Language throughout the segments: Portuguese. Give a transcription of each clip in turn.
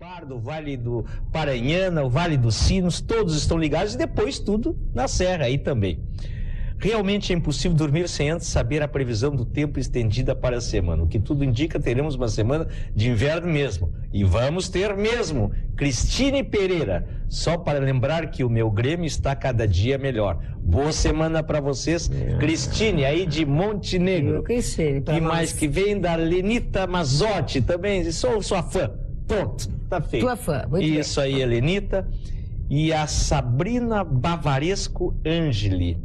Pardo, Vale do Paranhana, o Vale dos Sinos, todos estão ligados e depois tudo na Serra aí também. Realmente é impossível dormir sem antes saber a previsão do tempo estendida para a semana. O que tudo indica, teremos uma semana de inverno mesmo. E vamos ter mesmo. Cristine Pereira, só para lembrar que o meu Grêmio está cada dia melhor. Boa semana para vocês. Cristine, aí de Montenegro. Cristine, e mais que vem da Lenita Mazotti também. Sou sua fã. Pronto, tá feito. Tua fã, muito bem. Isso aí, Lenita. E a Sabrina Bavaresco Angeli.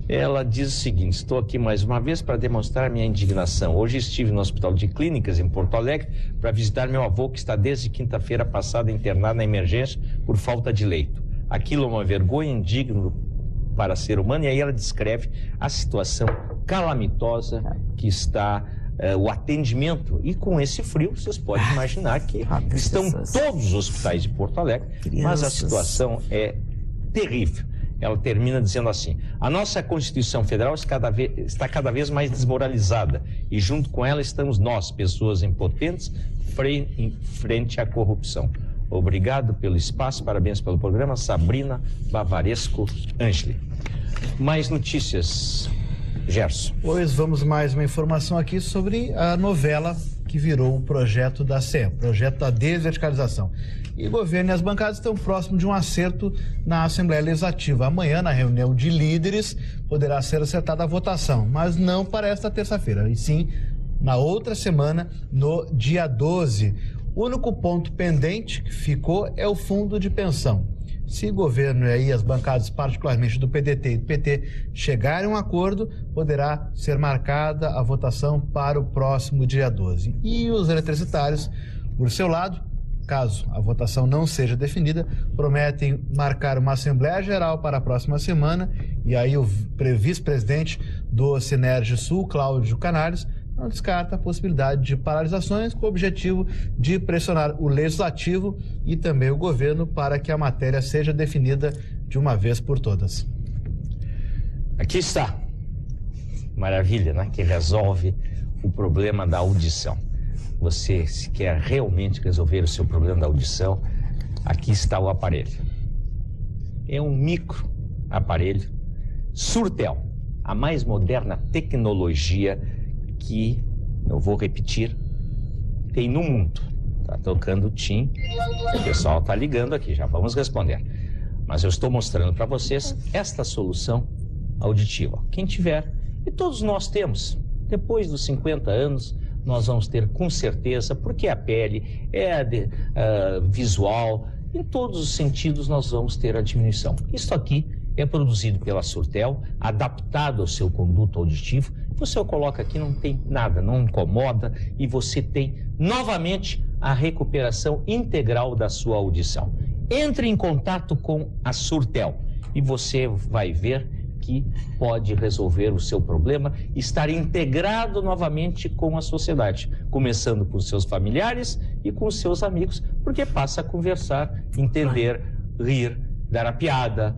Ela diz o seguinte: estou aqui mais uma vez para demonstrar minha indignação. Hoje estive no Hospital de Clínicas em Porto Alegre para visitar meu avô, que está desde quinta-feira passada internado na emergência por falta de leito. Aquilo é uma vergonha, indigno para ser humano. E aí ela descreve a situação calamitosa que está o atendimento. E com esse frio, vocês podem imaginar que estão todos os hospitais de Porto Alegre, mas a situação é terrível. Ela termina dizendo assim: a nossa Constituição Federal está cada vez mais desmoralizada e junto com ela estamos nós, pessoas impotentes, em frente à corrupção. Obrigado pelo espaço, parabéns pelo programa. Sabrina Bavaresco Angeli. Mais notícias, Gerson. Pois vamos mais uma informação aqui sobre a novela que virou um projeto da CE, projeto da desverticalização. E o governo e as bancadas estão próximos de um acerto na Assembleia Legislativa. Amanhã, na reunião de líderes, poderá ser acertada a votação, mas não para esta terça-feira, e sim na outra semana, no dia 12. O único ponto pendente que ficou é o fundo de pensão. Se o governo e aí as bancadas, particularmente do PDT e do PT, chegarem a um acordo, poderá ser marcada a votação para o próximo dia 12. E os eletricitários, por seu lado, caso a votação não seja definida, prometem marcar uma Assembleia Geral para a próxima semana. E aí o vice-presidente do Sinerge Sul, Cláudio Canales, não descarta a possibilidade de paralisações com o objetivo de pressionar o Legislativo e também o governo para que a matéria seja definida de uma vez por todas. Aqui está. Maravilha, né? Que resolve o problema da audição. Você, se quer realmente resolver o seu problema da audição, aqui está o aparelho. É um micro aparelho Surtel, a mais moderna tecnologia que, eu vou repetir, tem no mundo. Tá tocando o tim, o pessoal tá ligando aqui, já vamos responder. Mas eu estou mostrando para vocês esta solução auditiva. Quem tiver, e todos nós temos, depois dos 50 anos, nós vamos ter com certeza, porque a pele é visual, em todos os sentidos nós vamos ter a diminuição. Isso aqui é produzido pela Surtel, adaptado ao seu conduto auditivo. Você o coloca aqui, não tem nada, não incomoda e você tem novamente a recuperação integral da sua audição. Entre em contato com a Surtel e você vai ver que pode resolver o seu problema, estar integrado novamente com a sociedade, começando com seus familiares e com seus amigos, porque passa a conversar, entender, rir, dar a piada,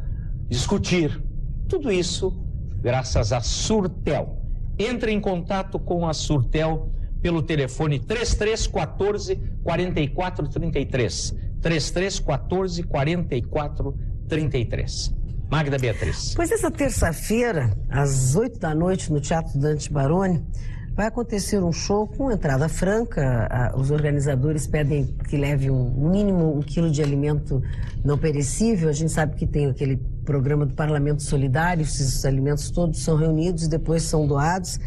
discutir, tudo isso graças à Surtel. Entre em contato com a Surtel pelo telefone 3314 4433, 3314 4433. Magda Beatriz. Pois essa terça-feira, às 8 da noite, no Teatro Dante Baroni, vai acontecer um show com entrada franca. Os organizadores pedem que leve no mínimo 1 quilo de alimento não perecível. A gente sabe que tem aquele programa do Parlamento Solidário, esses alimentos todos são reunidos e depois são doados.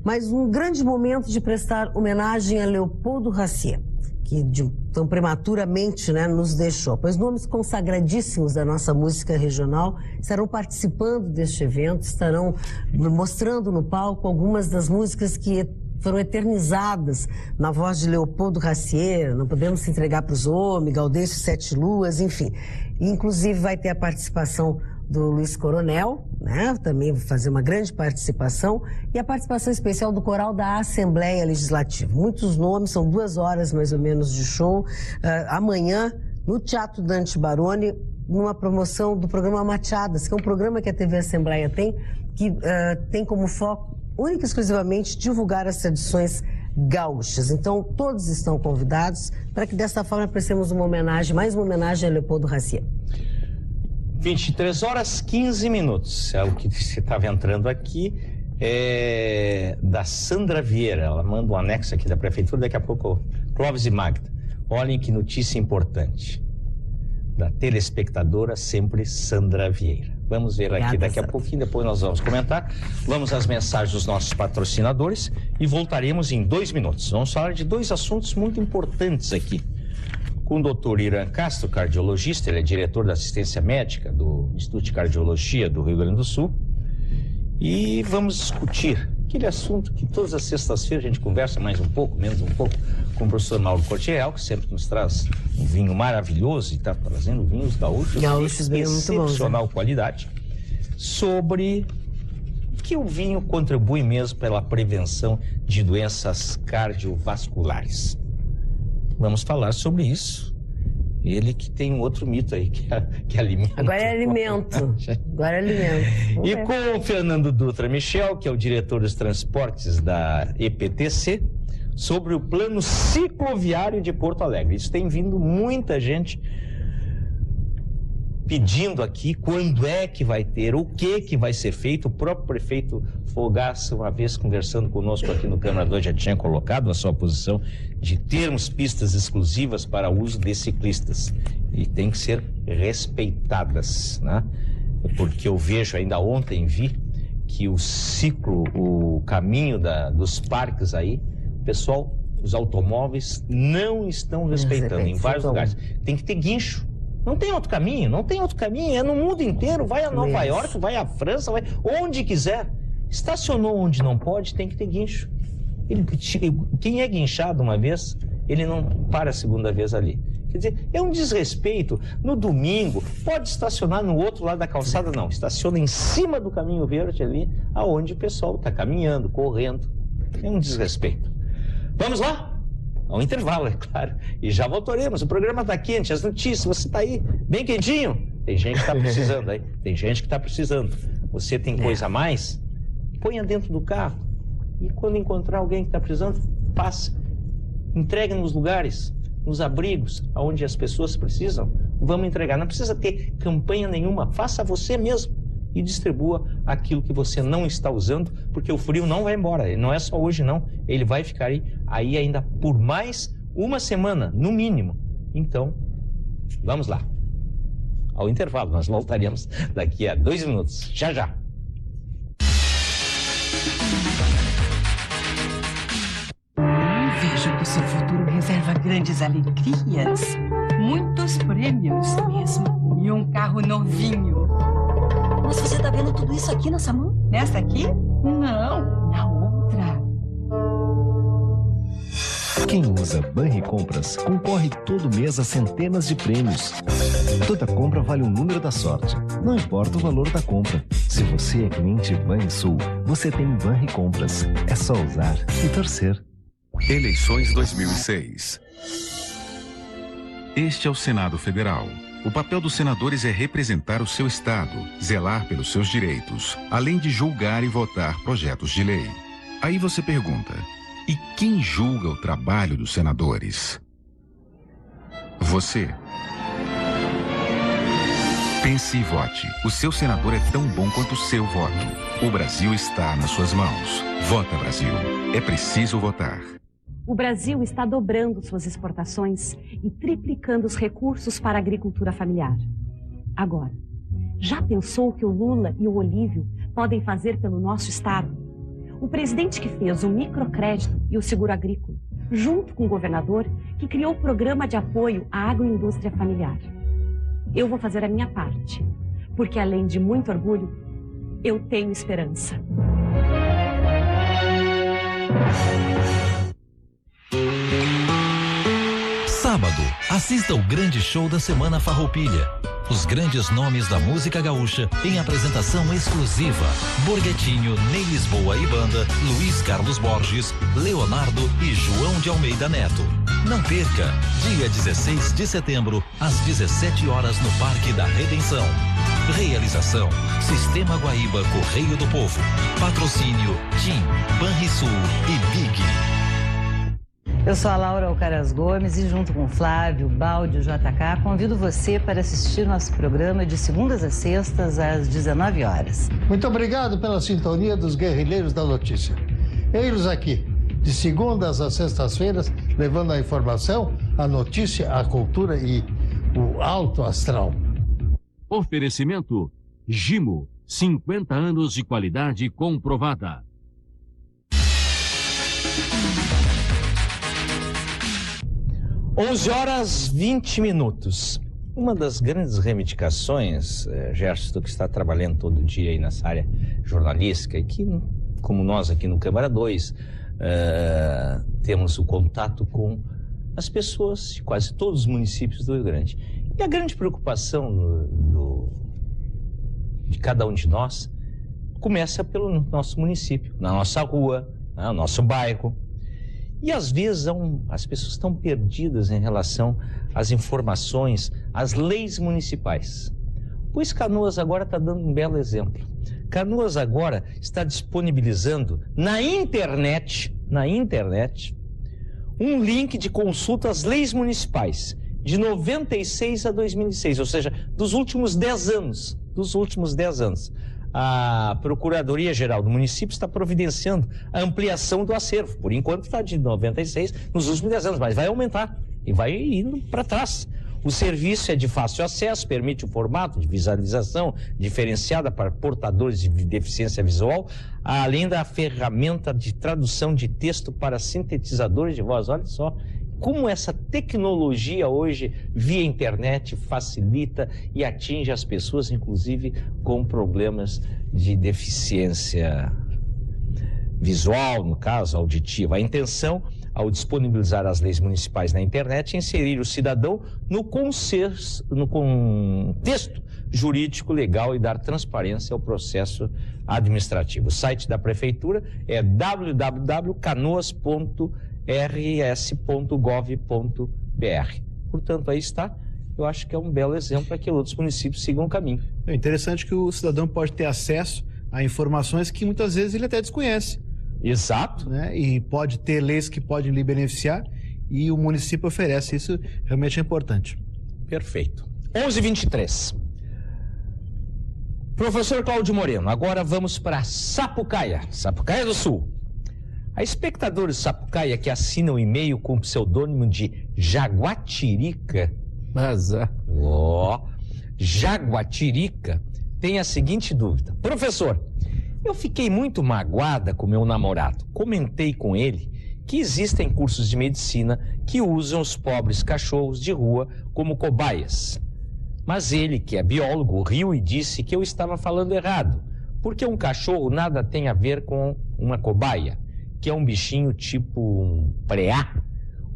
Mas um grande momento de prestar homenagem a Leopoldo Racier, que tão prematuramente, né, nos deixou. Pois nomes consagradíssimos da nossa música regional estarão participando deste evento, estarão mostrando no palco algumas das músicas que foram eternizadas na voz de Leopoldo Racier, Não Podemos Se Entregar para os Homens, Gaudêncio Sete Luas, enfim. E, inclusive vai ter a participação do Luiz Coronel, né? Também vai fazer uma grande participação, e a participação especial do coral da Assembleia Legislativa. Muitos nomes, são 2 horas mais ou menos de show. Amanhã, no Teatro Dante Baroni, numa promoção do programa Machadas, que é um programa que a TV Assembleia tem, que tem como foco única e exclusivamente divulgar as tradições gaúchas. Então, todos estão convidados para que dessa forma prestemos uma homenagem, mais uma homenagem a Leopoldo Racier. 23 horas 15 minutos. É o que você estava entrando aqui. É da Sandra Vieira. Ela manda um anexo aqui da prefeitura. Daqui a pouco, Clóvis e Magda. Olhem que notícia importante. Da telespectadora sempre Sandra Vieira. Vamos ver aqui daqui a pouquinho, depois nós vamos comentar. Vamos às mensagens dos nossos patrocinadores e voltaremos em 2 minutos. Vamos falar de 2 assuntos muito importantes aqui. Com o doutor Irã Castro, cardiologista, ele é diretor da assistência médica do Instituto de Cardiologia do Rio Grande do Sul. E vamos discutir aquele assunto que todas as sextas-feiras a gente conversa mais um pouco, menos um pouco, com o professor Mauro Cortiel, que sempre nos traz um vinho maravilhoso e está trazendo vinhos gaúchos de excepcional qualidade, sobre que o vinho contribui mesmo pela prevenção de doenças cardiovasculares. Vamos falar sobre isso. Ele que tem um outro mito aí, que é alimento. Agora é alimento. Agora é alimento. E com o Fernando Dutra Michel, que é o diretor dos transportes da EPTC, sobre o plano cicloviário de Porto Alegre. Isso tem vindo muita gente pedindo aqui quando é que vai ter, o que vai ser feito. O próprio prefeito Fogaça, uma vez conversando conosco aqui no Câmara 2, já tinha colocado a sua posição de termos pistas exclusivas para uso de ciclistas. E tem que ser respeitadas, né? Porque eu vejo, ainda ontem vi, que o caminho dos parques aí, pessoal, os automóveis não estão respeitando em vários lugares. Tem que ter guincho. Não tem outro caminho, é no mundo inteiro. Vai a Nova York, vai à França, vai onde quiser. Estacionou onde não pode, tem que ter guincho. Quem é guinchado uma vez, ele não para a segunda vez ali. Quer dizer, é um desrespeito. No domingo, pode estacionar no outro lado da calçada, não. Estaciona em cima do caminho verde ali, aonde o pessoal está caminhando, correndo. É um desrespeito. Vamos lá? Ao intervalo, é claro. E já voltaremos. O programa está quente, as notícias, você está aí bem quentinho. Tem gente que está precisando aí. Tem gente que está precisando. Você tem coisa a mais? Ponha dentro do carro. E quando encontrar alguém que está precisando, passe. Entregue nos lugares, nos abrigos, onde as pessoas precisam. Vamos entregar. Não precisa ter campanha nenhuma. Faça você mesmo. E distribua aquilo que você não está usando, porque o frio não vai embora. Não é só hoje, não. Ele vai ficar aí ainda por mais uma semana, no mínimo. Então, vamos lá. Ao intervalo, nós voltaremos daqui a 2 minutos. Já, já. Vejo que o seu futuro reserva grandes alegrias. Muitos prêmios mesmo. E um carro novinho. Mas você tá vendo tudo isso aqui nessa mão? Nessa aqui? Não, na outra. Quem usa Banricompras concorre todo mês a centenas de prêmios. Toda compra vale um número da sorte. Não importa o valor da compra. Se você é cliente Banrisul, você tem Banricompras. É só usar e torcer. Eleições 2006. Este é o Senado Federal. O papel dos senadores é representar o seu estado, zelar pelos seus direitos, além de julgar e votar projetos de lei. Aí você pergunta, e quem julga o trabalho dos senadores? Você. Pense e vote. O seu senador é tão bom quanto o seu voto. O Brasil está nas suas mãos. Vota, Brasil. É preciso votar. O Brasil está dobrando suas exportações e triplicando os recursos para a agricultura familiar. Agora, já pensou o que o Lula e o Olívio podem fazer pelo nosso estado? O presidente que fez o microcrédito e o seguro agrícola, junto com o governador que criou o programa de apoio à agroindústria familiar. Eu vou fazer a minha parte, porque além de muito orgulho, eu tenho esperança. Sábado, assista o grande show da Semana Farroupilha. Os grandes nomes da música gaúcha em apresentação exclusiva. Borguetinho, Ney Lisboa e Banda, Luiz Carlos Borges, Leonardo e João de Almeida Neto. Não perca, dia 16 de setembro, às 17 horas no Parque da Redenção. Realização, Sistema Guaíba Correio do Povo. Patrocínio, TIM, Banrisul e Big. Eu sou a Laura Alcaraz Gomes e junto com Flávio, Baldi e o JK, convido você para assistir nosso programa de segundas a sextas às 19 horas. Muito obrigado pela sintonia dos Guerrilheiros da Notícia. Eles aqui, de segundas a sextas-feiras, levando a informação, a notícia, a cultura e o alto astral. Oferecimento Gimo, 50 anos de qualidade comprovada. Onze horas 20 minutos. Uma das grandes reivindicações, Gerson, que está trabalhando todo dia aí nessa área jornalística, e que, como nós aqui no Câmara 2, temos o contato com as pessoas de quase todos os municípios do Rio Grande. E a grande preocupação de cada um de nós começa pelo nosso município, na nossa rua, no nosso bairro. E às vezes as pessoas estão perdidas em relação às informações, às leis municipais. Pois Canoas agora está dando um belo exemplo. Canoas agora está disponibilizando na internet, um link de consulta às leis municipais, de 96 a 2006, ou seja, dos últimos 10 anos. A Procuradoria-Geral do município está providenciando a ampliação do acervo. Por enquanto está de 96 nos últimos 10 anos, mas vai aumentar e vai indo para trás. O serviço é de fácil acesso, permite o formato de visualização diferenciada para portadores de deficiência visual, além da ferramenta de tradução de texto para sintetizadores de voz. Olha só como essa tecnologia hoje, via internet, facilita e atinge as pessoas, inclusive com problemas de deficiência visual, no caso, auditiva. A intenção, ao disponibilizar as leis municipais na internet, é inserir o cidadão no contexto jurídico legal e dar transparência ao processo administrativo. O site da Prefeitura é www.canoas.rs.gov.br. Portanto, aí está. Eu acho que é um belo exemplo para que outros municípios sigam o caminho. É interessante que o cidadão pode ter acesso a informações que muitas vezes ele até desconhece. Exato. Né? E pode ter leis que podem lhe beneficiar e o município oferece. Isso realmente é importante. Perfeito. 11h23. Professor Cláudio Moreno, agora vamos para Sapucaia do Sul. A espectadora de Sapucaia que assina um e-mail com o pseudônimo de Jaguatirica, Jaguatirica, tem a seguinte dúvida. Professor, eu fiquei muito magoada com meu namorado. Comentei com ele que existem cursos de medicina que usam os pobres cachorros de rua como cobaias. Mas ele, que é biólogo, riu e disse que eu estava falando errado, porque um cachorro nada tem a ver com uma cobaia, que é um bichinho tipo um preá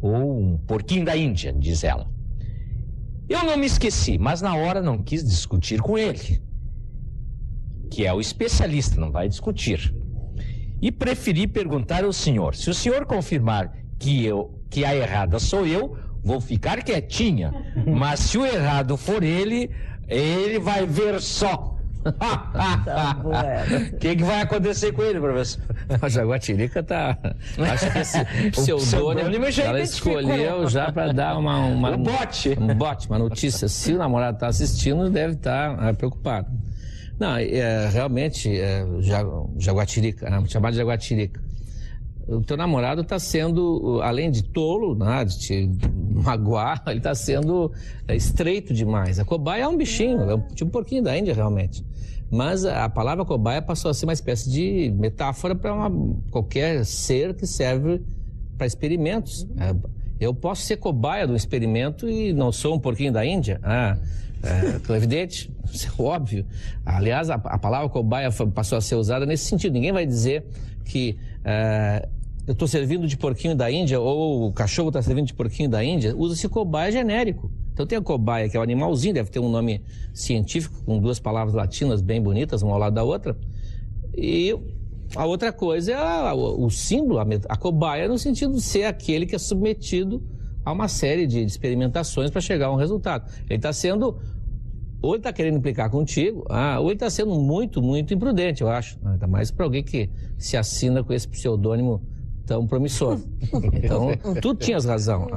ou um porquinho da Índia, diz ela. Eu não me esqueci, mas na hora não quis discutir com ele, que é o especialista, não vai discutir. E preferi perguntar ao senhor. Se o senhor confirmar que a errada sou eu, vou ficar quietinha. Mas se o errado for ele vai ver só. O que vai acontecer com ele, professor? A Jaguatirica tá... Acho que esse pseudônimo ela escolheu já para dar um bote, uma notícia. Se o namorado está assistindo, deve estar preocupado. Não, realmente, Jaguatirica, chamado de Jaguatirica. O teu namorado está sendo, além de tolo, né, de te magoar, ele está sendo estreito demais. A cobaia é um bichinho, é tipo um porquinho da Índia, realmente. Mas a palavra cobaia passou a ser uma espécie de metáfora para qualquer ser que serve para experimentos. Eu posso ser cobaia de um experimento e não sou um porquinho da Índia? É evidente, isso é óbvio. Aliás, a palavra cobaia passou a ser usada nesse sentido. Ninguém vai dizer que eu estou servindo de porquinho da Índia ou o cachorro está servindo de porquinho da Índia. Usa-se cobaia genérico. Então tem a cobaia, que é o animalzinho, deve ter um nome científico com duas palavras latinas bem bonitas, uma ao lado da outra. E a outra coisa é o símbolo, a cobaia, no sentido de ser aquele que é submetido a uma série de experimentações para chegar a um resultado. Ele está sendo, ou ele está querendo implicar contigo, ou ele está sendo muito, muito imprudente, eu acho. Ainda mais para alguém que se assina com esse pseudônimo tão promissor. Então, tu tinhas razão.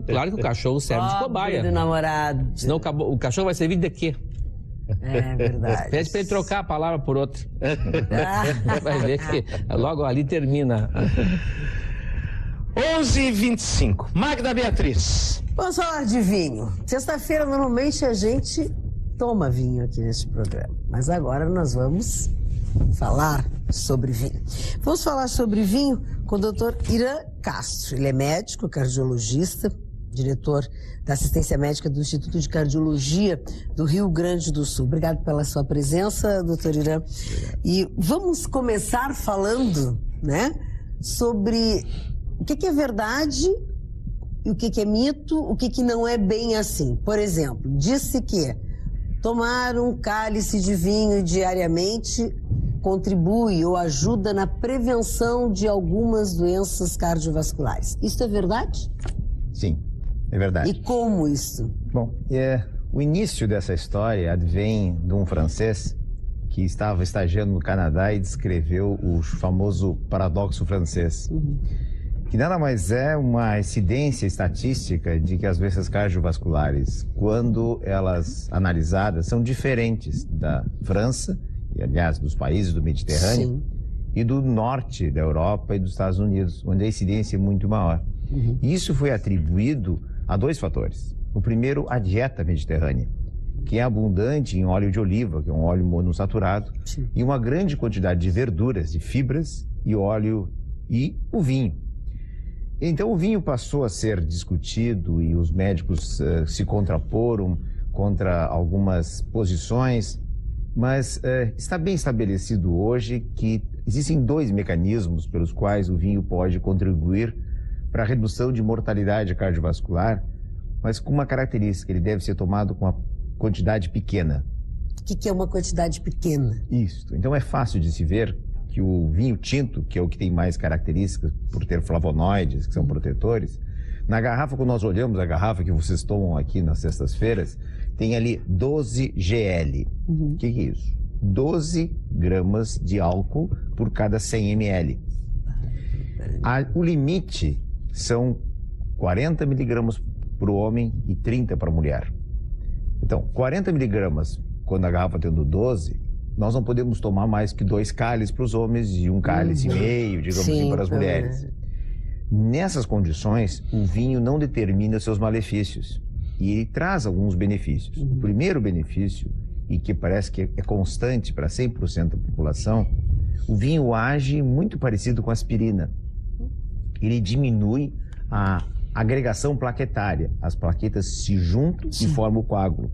Claro que o cachorro serve de cobaia. Do namorado. Senão o cachorro vai servir de quê? É verdade. Pede para ele trocar a palavra por outra. Vai ver que logo ali termina. 11h25. Magda Beatriz. Vamos falar de vinho. Sexta-feira, normalmente, a gente toma vinho aqui neste programa. Mas agora nós vamos falar sobre vinho. Vamos falar sobre vinho com o Dr. Irã Castro. Ele é médico, cardiologista, diretor da assistência médica do Instituto de Cardiologia do Rio Grande do Sul. Obrigado pela sua presença, doutor Irã. E vamos começar falando, né, sobre o que é verdade e o que é mito, o que não é bem assim. Por exemplo, disse que tomar um cálice de vinho diariamente contribui ou ajuda na prevenção de algumas doenças cardiovasculares. Isso é verdade? Sim, é verdade. E como isso? Bom, o início dessa história advém de um francês que estava estagiando no Canadá e descreveu o famoso paradoxo francês, que nada mais é uma incidência estatística de que as doenças cardiovasculares, quando elas analisadas, são diferentes da França, e aliás dos países do Mediterrâneo, sim, e do norte da Europa e dos Estados Unidos, onde a incidência é muito maior. Isso foi atribuído a dois fatores. O primeiro, a dieta mediterrânea, que é abundante em óleo de oliva, que é um óleo monossaturado, sim, e uma grande quantidade de verduras, de fibras e óleo, e o vinho. Então o vinho passou a ser discutido e os médicos se contraporam contra algumas posições, mas está bem estabelecido hoje que existem dois mecanismos pelos quais o vinho pode contribuir para a redução de mortalidade cardiovascular, mas com uma característica: ele deve ser tomado com uma quantidade pequena. O que é uma quantidade pequena? Isso. Então é fácil de se ver que o vinho tinto, que é o que tem mais características por ter flavonoides, que são protetores, na garrafa, quando nós olhamos a garrafa que vocês tomam aqui nas sextas-feiras, tem ali 12 GL. O que é isso? 12 gramas de álcool por cada 100 ml. O limite são 40 miligramas para o homem e 30 para a mulher. Então, 40 miligramas, quando a garrafa tendo 12, nós não podemos tomar mais que 2 cálices para os homens e 1 cálice e meio, digamos assim, para as mulheres. Nessas condições, o vinho não determina seus malefícios e ele traz alguns benefícios. O primeiro benefício, e que parece que é constante para 100% da população, o vinho age muito parecido com a aspirina. Ele diminui a agregação plaquetária. As plaquetas se juntam e formam o coágulo.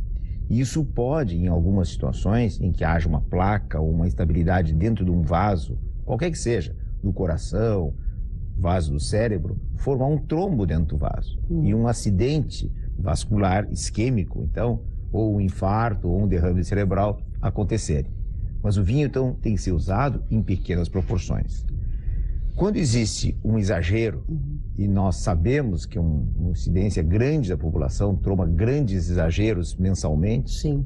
E isso pode, em algumas situações em que haja uma placa ou uma instabilidade dentro de um vaso, qualquer que seja, no coração, vaso do cérebro, formar um trombo dentro do vaso. E um acidente vascular isquêmico, então, ou um infarto ou um derrame cerebral acontecerem. Mas o vinho, então, tem que ser usado em pequenas proporções. Quando existe um exagero, e nós sabemos que uma incidência grande da população toma grandes exageros mensalmente, sim,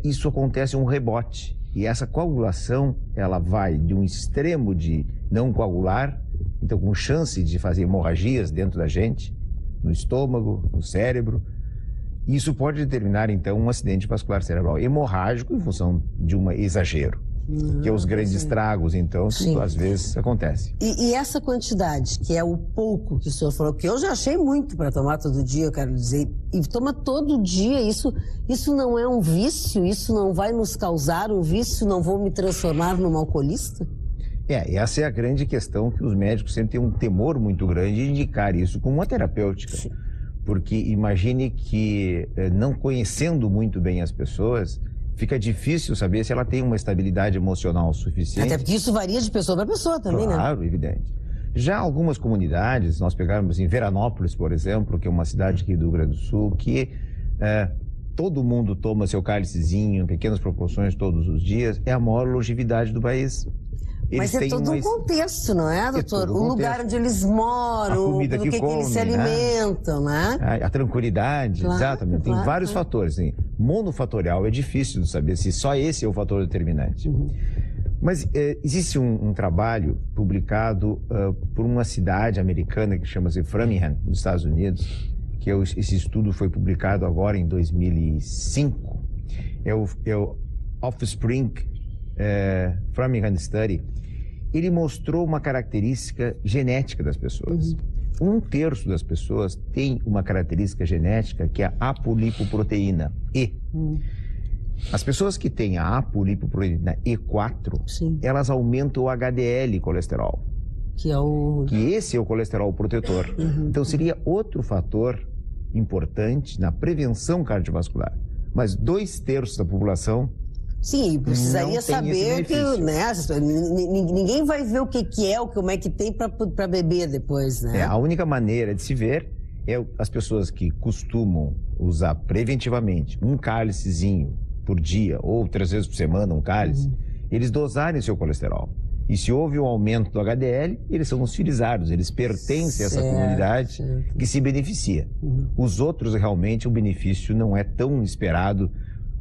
isso acontece um rebote. E essa coagulação, ela vai de um extremo de não coagular, então com chance de fazer hemorragias dentro da gente, no estômago, no cérebro. Isso pode determinar, então, um acidente vascular cerebral hemorrágico em função de um exagero. Que é os grandes estragos, então, que às vezes acontece. E essa quantidade, que é o pouco que o senhor falou, que eu já achei muito para tomar todo dia, eu quero dizer, e toma todo dia, isso não é um vício? Isso não vai nos causar um vício? Não vou me transformar num alcoolista? Essa é a grande questão que os médicos sempre têm um temor muito grande de indicar isso como uma terapêutica. Sim. Porque imagine que, não conhecendo muito bem as pessoas, fica difícil saber se ela tem uma estabilidade emocional suficiente. Até porque isso varia de pessoa para pessoa também, né? Claro, evidente. Já algumas comunidades, nós pegamos em Veranópolis, por exemplo, que é uma cidade aqui do Rio Grande do Sul, que todo mundo toma seu cálicezinho em pequenas proporções todos os dias, é a maior longevidade do país. Mas é todo um contexto, não é, doutor? O lugar onde eles moram, do que eles se alimentam, né? A tranquilidade, claro, exatamente. Tem vários fatores. Monofatorial é difícil de saber se só esse é o fator determinante. Mas existe um trabalho publicado por uma cidade americana que chama-se Framingham, nos Estados Unidos, que esse estudo foi publicado agora em 2005. É o Offspring Framingham Study. Ele mostrou uma característica genética das pessoas. 1/3 das pessoas tem uma característica genética que é a apolipoproteína E. As pessoas que têm a apolipoproteína E4, elas aumentam o HDL colesterol. Que esse é o colesterol protetor. Então seria outro fator importante na prevenção cardiovascular. Mas 2/3 da população... Sim, precisaria saber que, né, ninguém vai ver o que é, como é que tem para beber depois, né? A única maneira de se ver é as pessoas que costumam usar preventivamente um cálicezinho por dia ou 3 vezes por semana um cálice, eles dosarem seu colesterol. E se houve um aumento do HDL, eles são os filizados, eles pertencem a essa comunidade que se beneficia. Os outros, realmente, o benefício não é tão esperado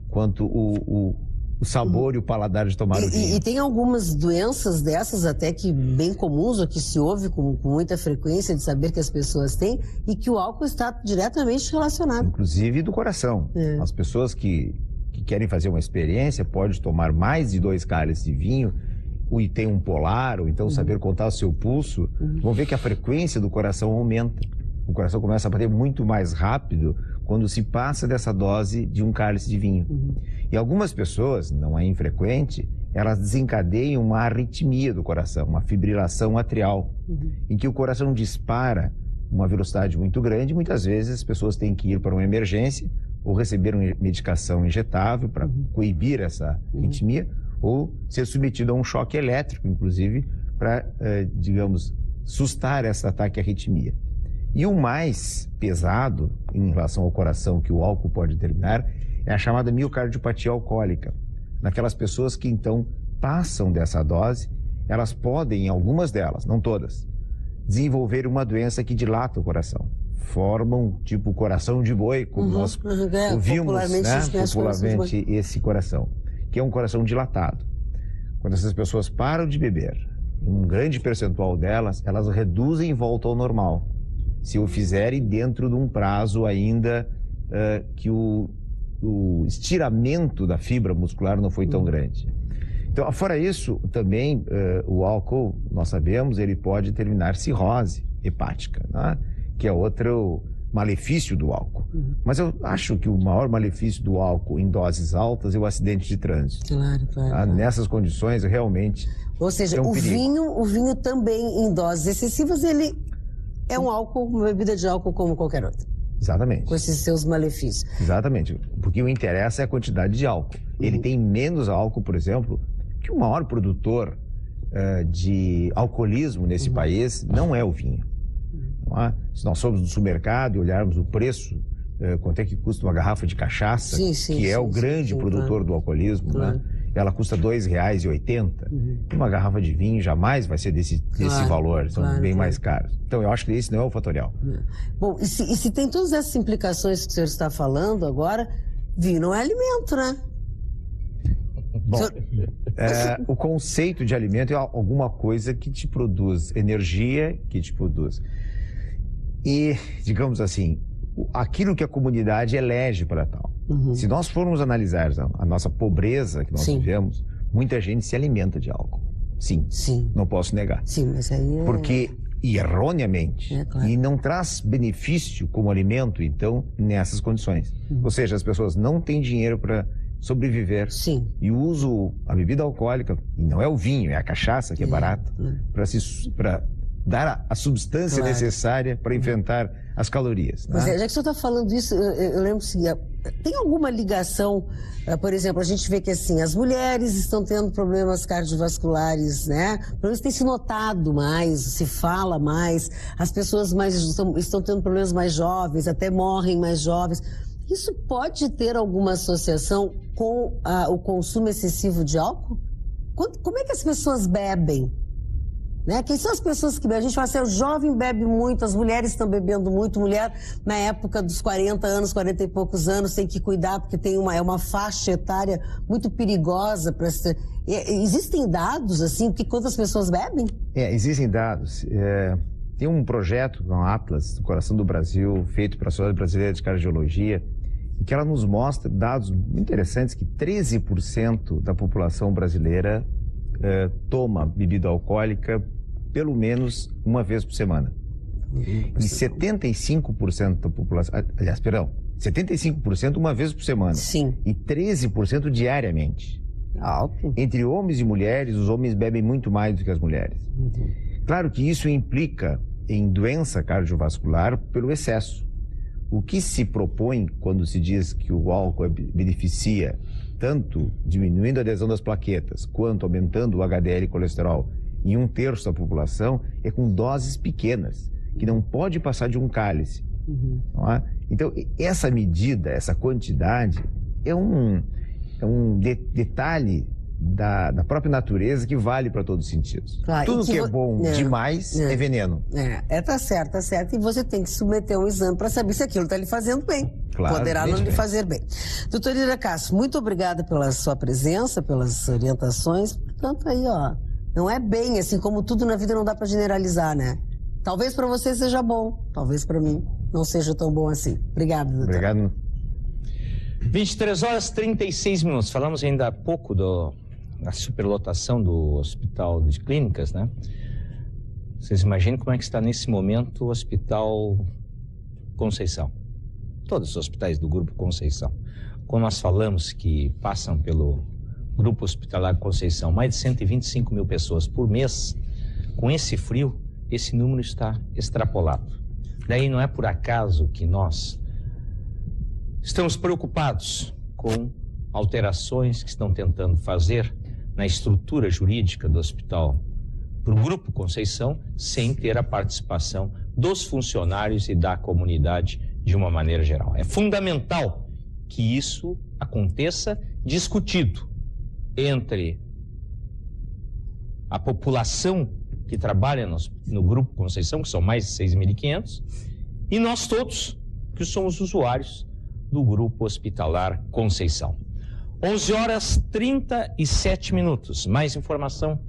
quanto o sabor e o paladar de tomar o vinho. E tem algumas doenças dessas até que bem comuns, ou que se ouve com muita frequência de saber que as pessoas têm, e que o álcool está diretamente relacionado. Inclusive do coração. As pessoas que querem fazer uma experiência podem tomar mais de 2 cálices de vinho, e tem um polar, ou então saber contar o seu pulso, vão ver que a frequência do coração aumenta. O coração começa a bater muito mais rápido quando se passa dessa dose de um cálice de vinho. E algumas pessoas, não é infrequente, elas desencadeiam uma arritmia do coração, uma fibrilação atrial, em que o coração dispara uma velocidade muito grande. Muitas vezes as pessoas têm que ir para uma emergência ou receber uma medicação injetável para coibir essa arritmia, ou ser submetido a um choque elétrico, inclusive, para, digamos, sustar esse ataque à arritmia. E o mais pesado em relação ao coração que o álcool pode determinar é a chamada miocardiopatia alcoólica. Naquelas pessoas que então passam dessa dose, elas podem, algumas delas, não todas, desenvolver uma doença que dilata o coração. Formam tipo coração de boi, como nós ouvimos popularmente esse coração, que é um coração dilatado. Quando essas pessoas param de beber, um grande percentual delas, elas reduzem e voltam ao normal. Se o fizerem dentro de um prazo ainda que o estiramento da fibra muscular não foi tão grande. Então, fora isso, também o álcool, nós sabemos, ele pode determinar cirrose hepática, né? Que é outro malefício do álcool. Mas eu acho que o maior malefício do álcool em doses altas é o acidente de trânsito. Claro. Nessas condições, realmente... Ou seja, o vinho também em doses excessivas, ele é um álcool, uma bebida de álcool como qualquer outra. Exatamente. Com esses seus malefícios. Exatamente. Porque o que interessa é a quantidade de álcool. Ele tem menos álcool, por exemplo, que o maior produtor de alcoolismo nesse país não é o vinho. Não é? Se nós formos no supermercado e olharmos o preço, quanto é que custa uma garrafa de cachaça, que é o grande produtor do alcoolismo, né? Ela custa R$ 2,80. Uma garrafa de vinho jamais vai ser desse valor, são bem mais caros. Então eu acho que esse não é o fatorial. Bom, e se tem todas essas implicações que o senhor está falando agora, vinho não é alimento, né? Bom, o conceito de alimento é alguma coisa que te produz energia, que te produz. E, digamos assim, aquilo que a comunidade elege para tal. Se nós formos analisar a nossa pobreza que nós vivemos, muita gente se alimenta de álcool. Sim. Não posso negar. Sim, mas aí Porque, erroneamente, e não traz benefício como alimento, então, nessas condições. Ou seja, as pessoas não têm dinheiro para sobreviver. E usam a bebida alcoólica, e não é o vinho, é a cachaça, que é barata, para dar a substância necessária para enfrentar as calorias. Mas já que o senhor está falando isso, eu lembro que tem alguma ligação, por exemplo, a gente vê que assim, as mulheres estão tendo problemas cardiovasculares, né? Pelo menos tem se notado mais, se fala mais, as pessoas estão tendo problemas mais jovens, até morrem mais jovens. Isso pode ter alguma associação com o consumo excessivo de álcool? Como é que as pessoas bebem? Né? Quem são as pessoas que bebem? A gente fala assim, o jovem bebe muito, as mulheres estão bebendo muito. Mulher, na época dos 40 anos, 40 e poucos anos, tem que cuidar, porque é uma faixa etária muito perigosa. Existem dados, assim, que quantas pessoas bebem? Existem dados. Tem um projeto, um Atlas, do Coração do Brasil, feito pela Sociedade Brasileira de Cardiologia, em que ela nos mostra dados muito interessantes, que 13% da população brasileira toma bebida alcoólica pelo menos uma vez por semana. E 75% da população... Aliás, perdão, 75% uma vez por semana. Sim. E 13% diariamente. Alto. Entre homens e mulheres, os homens bebem muito mais do que as mulheres. Claro que isso implica em doença cardiovascular pelo excesso. O que se propõe quando se diz que o álcool beneficia tanto diminuindo a adesão das plaquetas quanto aumentando o HDL e colesterol em 1/3 da população é com doses pequenas, que não pode passar de um cálice. Não é? Então, essa medida, essa quantidade é um detalhe da própria natureza que vale para todos os sentidos. Claro, tudo que é bom demais é veneno. Tá certo, tá certo. E você tem que submeter um exame para saber se aquilo está lhe fazendo bem. Claro, poderá não lhe fazer bem. Doutora Ira Castro, muito obrigada pela sua presença, pelas orientações. Portanto, aí, ó, não é bem assim, como tudo na vida não dá para generalizar, né? Talvez para você seja bom, talvez para mim não seja tão bom assim. Obrigado, doutor. Obrigado. 23h36. Falamos ainda há pouco da superlotação do Hospital de Clínicas, né? Vocês imaginem como é que está nesse momento o Hospital Conceição. Todos os hospitais do Grupo Conceição. Quando nós falamos que passam pelo Grupo Hospitalar Conceição mais de 125 mil pessoas por mês, com esse frio, esse número está extrapolado. Daí não é por acaso que nós estamos preocupados com alterações que estão tentando fazer na estrutura jurídica do hospital para o Grupo Conceição, sem ter a participação dos funcionários e da comunidade de uma maneira geral. É fundamental que isso aconteça discutido entre a população que trabalha no Grupo Conceição, que são mais de 6.500, e nós todos, que somos usuários do Grupo Hospitalar Conceição. 11h37. Mais informação?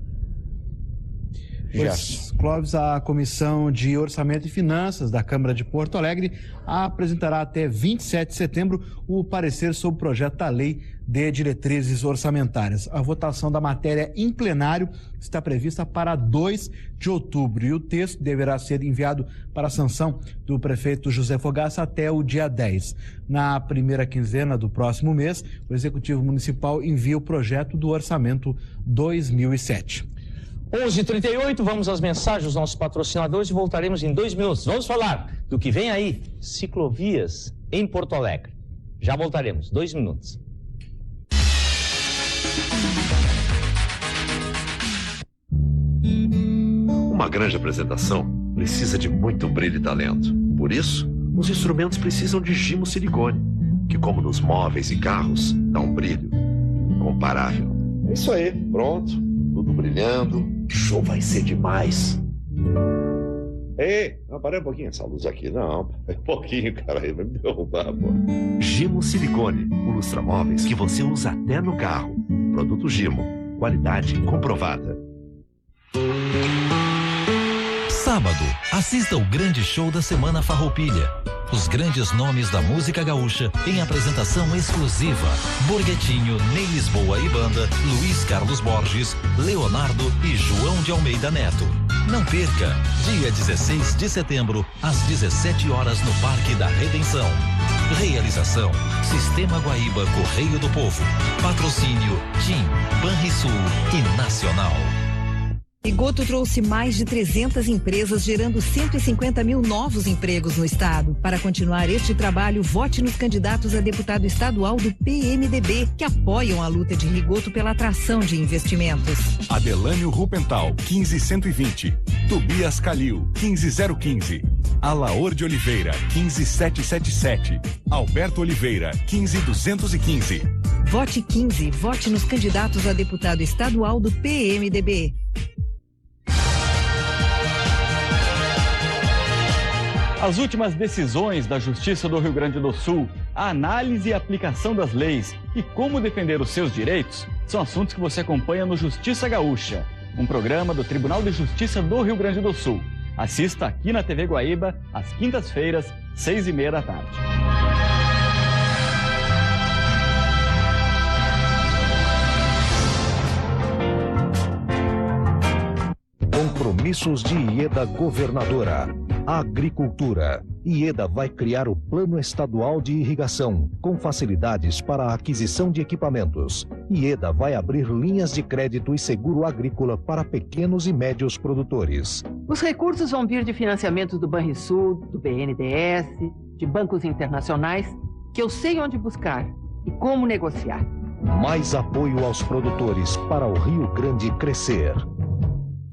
Pois, Clóvis, a Comissão de Orçamento e Finanças da Câmara de Porto Alegre apresentará até 27 de setembro o parecer sobre o projeto da Lei de Diretrizes Orçamentárias. A votação da matéria em plenário está prevista para 2 de outubro e o texto deverá ser enviado para a sanção do prefeito José Fogaça até o dia 10. Na primeira quinzena do próximo mês, o Executivo Municipal envia o projeto do Orçamento 2007. 11h38, vamos às mensagens dos nossos patrocinadores e voltaremos em 2 minutos. Vamos falar do que vem aí, ciclovias em Porto Alegre. Já voltaremos, 2 minutos. Uma grande apresentação precisa de muito brilho e talento. Por isso, os instrumentos precisam de Gimo Silicone, que, como nos móveis e carros, dá um brilho incomparável. É isso aí, pronto, tudo brilhando. Show vai ser demais. Ei, não, parei um pouquinho essa luz aqui. Não, é um pouquinho, cara, aí vai me derrubar, pô. Gimo Silicone, o lustramóveis que você usa até no carro. Produto Gimo, qualidade comprovada. Sábado, assista o grande show da Semana Farroupilha. Os grandes nomes da música gaúcha em apresentação exclusiva. Borghetinho, Ney Lisboa e Banda, Luiz Carlos Borges, Leonardo e João de Almeida Neto. Não perca, dia 16 de setembro, às 17 horas no Parque da Redenção. Realização, Sistema Guaíba Correio do Povo. Patrocínio, TIM, Banrisul e Nacional. Rigoto trouxe mais de 300 empresas, gerando 150 mil novos empregos no estado. Para continuar este trabalho, vote nos candidatos a deputado estadual do PMDB, que apoiam a luta de Rigoto pela atração de investimentos. Adelânio Rupental, 15120. Tobias Calil, 15015. Alaor de Oliveira, 15777. Alberto Oliveira, 15215. Vote 15, vote nos candidatos a deputado estadual do PMDB. As últimas decisões da Justiça do Rio Grande do Sul, a análise e a aplicação das leis e como defender os seus direitos são assuntos que você acompanha no Justiça Gaúcha, um programa do Tribunal de Justiça do Rio Grande do Sul. Assista aqui na TV Guaíba, às quintas-feiras, 6h30 da tarde. Compromissos de Ieda Governadora. Agricultura. Ieda vai criar o Plano Estadual de Irrigação, com facilidades para a aquisição de equipamentos. Ieda vai abrir linhas de crédito e seguro agrícola para pequenos e médios produtores. Os recursos vão vir de financiamentos do Banrisul, do BNDES, de bancos internacionais, que eu sei onde buscar e como negociar. Mais apoio aos produtores para o Rio Grande crescer.